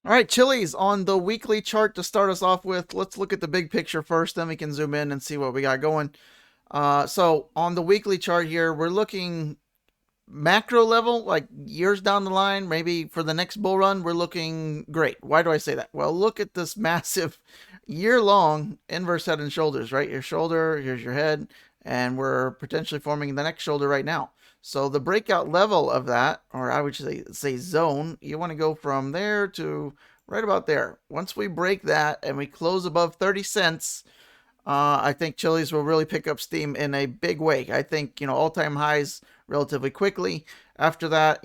All right, Chili's on the weekly chart to start us off with. Let's look at the big picture first, then we can zoom in and see what we got going. So on the weekly chart here, we're looking macro level, like years down the line, maybe for the next bull run, we're looking great. Why do I say that? Well, look at this massive year long inverse head and shoulders, right? Your shoulder, here's your head, and we're potentially forming the next shoulder right now. So the breakout level of that, or I would say zone, you want to go from there to right about there. Once we break that and we close above 30 cents, I think Chili's will really pick up steam in a big way. I think, all-time highs relatively quickly. After that,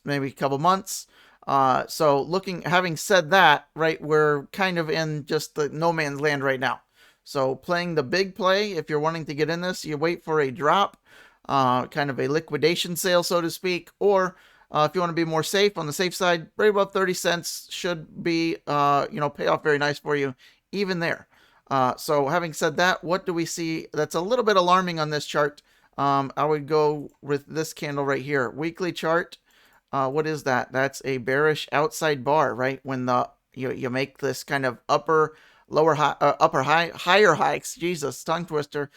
maybe a couple months. So having said that, right, we're kind of in just the no man's land right now. So playing the big play, if you're wanting to get in this, you wait for a drop, kind of a liquidation sale, so to speak, or if you want to be more safe on the safe side, right above 30 cents should be, pay off very nice for you, even there. So having said that, what do we see that's a little bit alarming on this chart? I would go with this candle right here. Weekly chart. What is that? That's a bearish outside bar, right? When you make this kind of lower high, higher hikes. Jesus, tongue twister.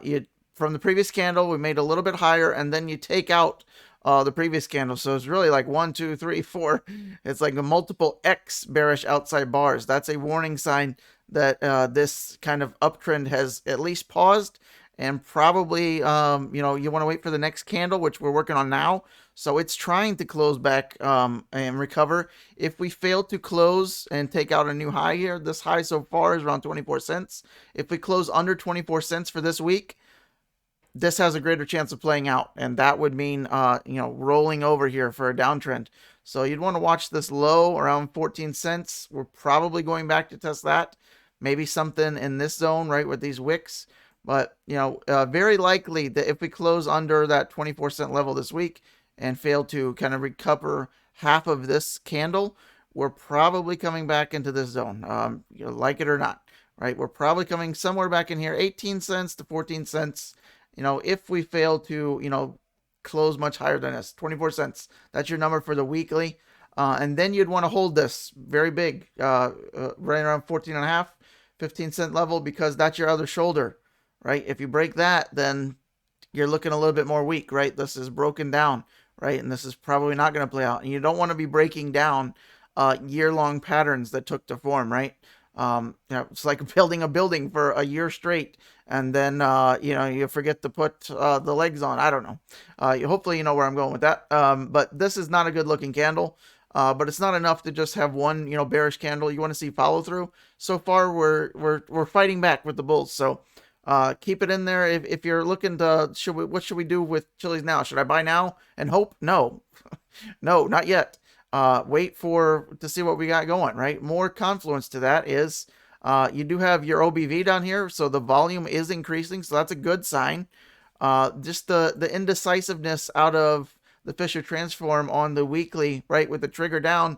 You from the previous candle, we made a little bit higher, and then you take out the previous candle. So it's really like 1, 2, 3, 4. It's like a multiple X bearish outside bars. That's a warning sign that this kind of uptrend has at least paused, and probably you want to wait for the next candle, which we're working on now. So it's trying to close back and recover. If we fail to close and take out a new high here, this high so far is around 24 cents. If we close under 24 cents for this week, this has a greater chance of playing out, and that would mean rolling over here for a downtrend. So you'd want to watch this low around 14 cents. We're probably going back to test that. Maybe something in this zone, right, with these wicks. But, very likely that if we close under that 24-cent level this week and fail to kind of recover half of this candle, we're probably coming back into this zone, like it or not, right? We're probably coming somewhere back in here, 18 cents to 14 cents. If we fail to, close much higher than this, 24 cents, that's your number for the weekly. And then you'd want to hold this very big, right around 14 and a half, 15-cent level, because that's your other shoulder, right? If you break that, then you're looking a little bit more weak, right? This is broken down, right? And this is probably not going to play out. And you don't want to be breaking down year-long patterns that took to form, right? It's like building a building for a year straight, and then you forget to put the legs on. I don't know. Hopefully you know where I'm going with that. But this is not a good-looking candle. But it's not enough to just have one, bearish candle. You want to see follow through. So far, we're fighting back with the bulls. So keep it in there. If you're looking to, what should we do with Chili's now? Should I buy now and hope? No, no, not yet. Wait to see what we got going. Right. More confluence to that is you do have your OBV down here, so the volume is increasing. So that's a good sign. Just the indecisiveness out of the Fisher transform on the weekly, right, with the trigger down,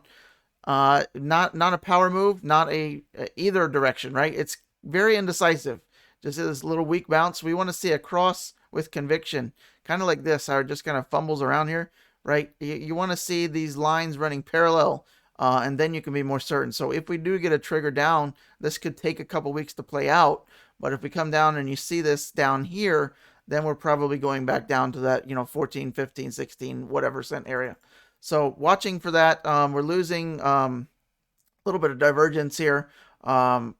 not a power move, not a either direction, right? It's very indecisive. Just this little weak bounce. We want to see a cross with conviction, kind of like this, how it just kind of fumbles around here, right? You want to see these lines running parallel, and then you can be more certain. So if we do get a trigger down, this could take a couple weeks to play out. But if we come down and you see this down here, then we're probably going back down to that, 14, 15, 16, whatever cent area. So watching for that, we're losing a little bit of divergence here. High,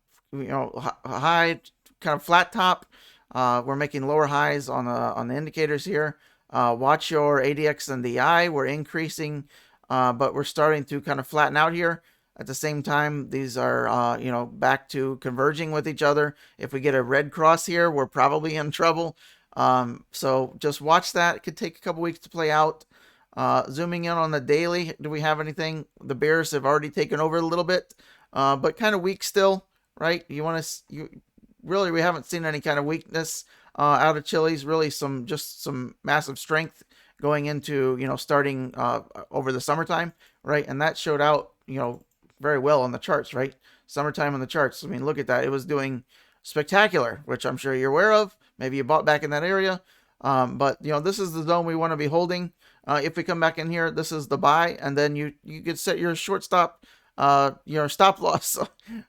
kind of flat top. We're making lower highs on the indicators here. Watch your ADX and DI. We're increasing, but we're starting to kind of flatten out here. At the same time, these are, back to converging with each other. If we get a red cross here, we're probably in trouble. So just watch that. It could take a couple weeks to play out. Zooming in on the daily, do we have anything? The bears have already taken over a little bit, but kind of weak still, right? We haven't seen any kind of weakness out of Chili's. Really, some massive strength going into starting over the summertime, right? And that showed out very well on the charts, right? Summertime on the charts. I mean, look at that. It was doing spectacular, which I'm sure you're aware of. Maybe you bought back in that area. But this is the zone we want to be holding. If we come back in here, this is the buy, and then you could set your short stop your stop loss,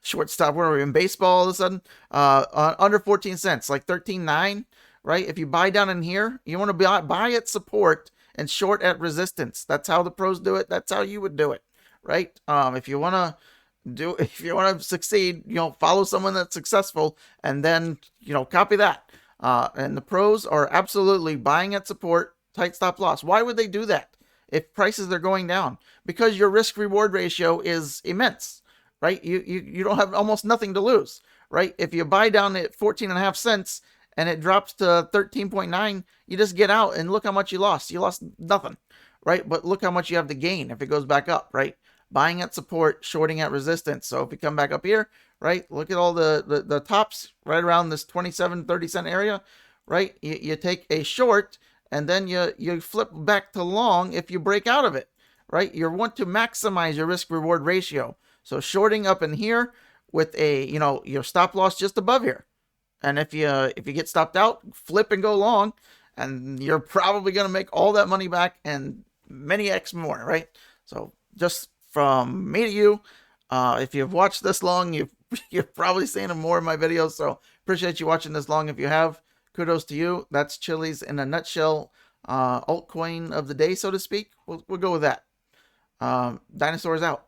short stop, where are we in baseball all of a sudden? Under 14 cents, like 13.9, right? If you buy down in here, you want to buy at support and short at resistance. That's how the pros do it. That's how you would do it, right? If you want to succeed, follow someone that's successful and then, copy that. And the pros are absolutely buying at support, tight stop loss. Why would they do that if prices are going down? Because your risk reward ratio is immense, right? You don't have almost nothing to lose, right? If you buy down at 14.5 cents and it drops to 13.9, you just get out and look how much you lost. You lost nothing, right? But look how much you have to gain if it goes back up, right? Buying at support, shorting at resistance. So if you come back up here, right, look at all the tops right around this 27, 30 cent area, right? You take a short and then you flip back to long if you break out of it, right? You want to maximize your risk reward ratio. So shorting up in here with your stop loss just above here. And if you get stopped out, flip and go long, and you're probably going to make all that money back and many X more, right? So just from me to you, if you've watched this long, you've probably seen more of my videos. So appreciate you watching this long. If you have, kudos to you. That's CHILIZ in a nutshell, altcoin of the day, so to speak. We'll go with that. Dinosaurs out.